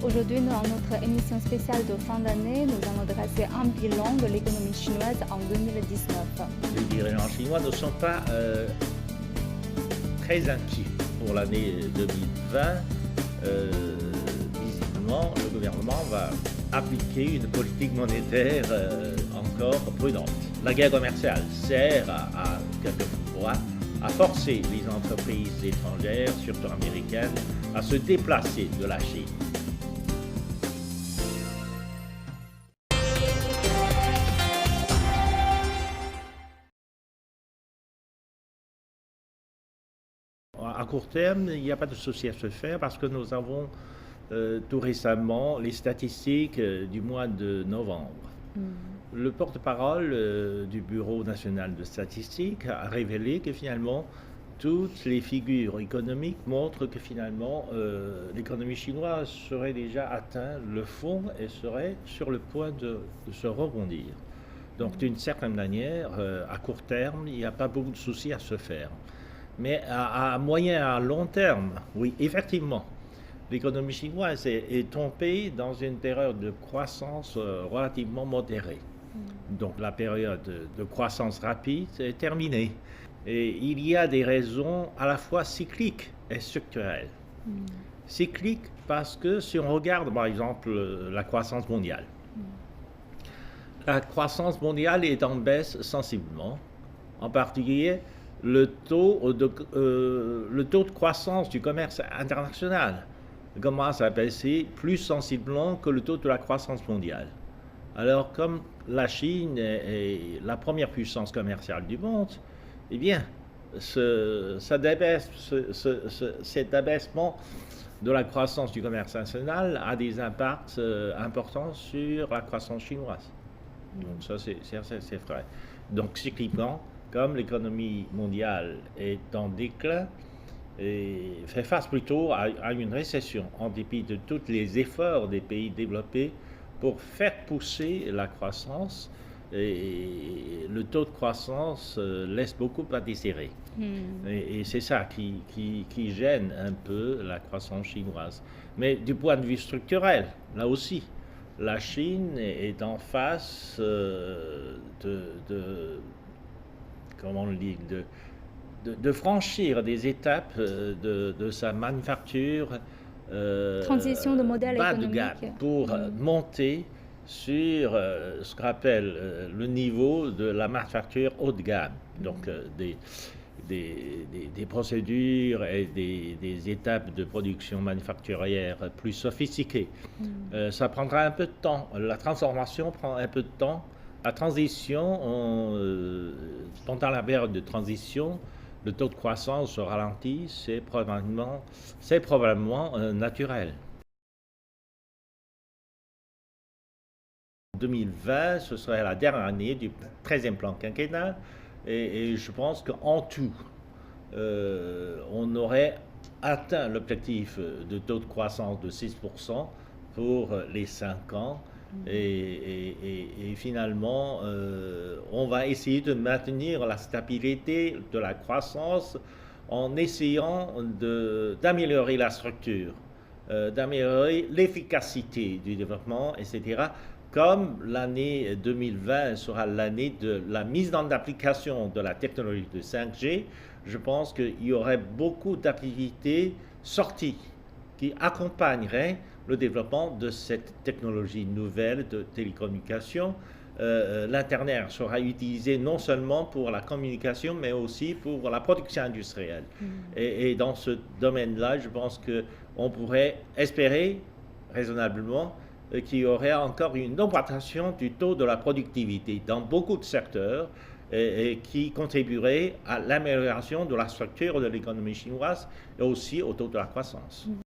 Aujourd'hui, dans notre émission spéciale de fin d'année, nous allons dresser un bilan de l'économie chinoise en 2019. Les dirigeants chinois ne sont pas très inquiets pour l'année 2020. Visiblement, le gouvernement va appliquer une politique monétaire encore prudente. La guerre commerciale sert quelquefois à forcer les entreprises étrangères, surtout américaines, à se déplacer de la Chine. À court terme, il n'y a pas de souci à se faire parce que nous avons tout récemment les statistiques du mois de novembre. Le porte-parole du Bureau national de statistique a révélé que finalement, toutes les figures économiques montrent que finalement, l'économie chinoise serait déjà atteint le fond et serait sur le point de se rebondir. Donc, d'une certaine manière, à court terme, il n'y a pas beaucoup de soucis à se faire. Mais à moyen et à long terme, oui, effectivement, l'économie chinoise est tombée dans une période de croissance relativement modérée. Donc la période de croissance rapide est terminée. Et il y a des raisons à la fois cycliques et structurelles. Cycliques parce que si on regarde par exemple la croissance mondiale, la croissance mondiale est en baisse sensiblement, en particulier le taux de croissance du commerce international commence à baisser plus sensiblement que le taux de la croissance mondiale. Alors, comme la Chine est la première puissance commerciale du monde, eh bien, cet abaissement de la croissance du commerce national a des impacts importants sur la croissance chinoise. Donc ça, c'est vrai. Donc, cycliquement, comme l'économie mondiale est en déclin et fait face plutôt à une récession, en dépit de tous les efforts des pays développés pour faire pousser la croissance, et le taux de croissance laisse beaucoup à désirer. Et c'est ça qui gêne un peu la croissance chinoise. Mais du point de vue structurel, là aussi, la Chine est en face comment on le dit, de franchir des étapes de sa manufacture Transition de modèle bas de économique. gamme pour monter sur ce qu'on appelle le niveau de la manufacture haut de gamme. Donc des procédures et des étapes de production manufacturière plus sophistiquées. Ça prendra un peu de temps. La transformation prend un peu de temps. La transition, pendant la période de transition, le taux de croissance se ralentit, c'est probablement naturel. 2020, ce serait la dernière année du 13e plan quinquennal et je pense qu'en tout, on aurait atteint l'objectif de taux de croissance de 6% pour les 5 ans. Et finalement, on va essayer de maintenir la stabilité de la croissance en essayant d'améliorer la structure, d'améliorer l'efficacité du développement, etc. Comme l'année 2020 sera l'année de la mise en application de la technologie de 5G, je pense qu'il y aurait beaucoup d'activités sorties qui accompagneraient le développement de cette technologie nouvelle de télécommunication. L'Internet sera utilisé non seulement pour la communication, mais aussi pour la production industrielle. Et dans ce domaine-là, je pense qu'on pourrait espérer raisonnablement qu'il y aurait encore une augmentation du taux de la productivité dans beaucoup de secteurs et qui contribuerait à l'amélioration de la structure de l'économie chinoise et aussi au taux de la croissance.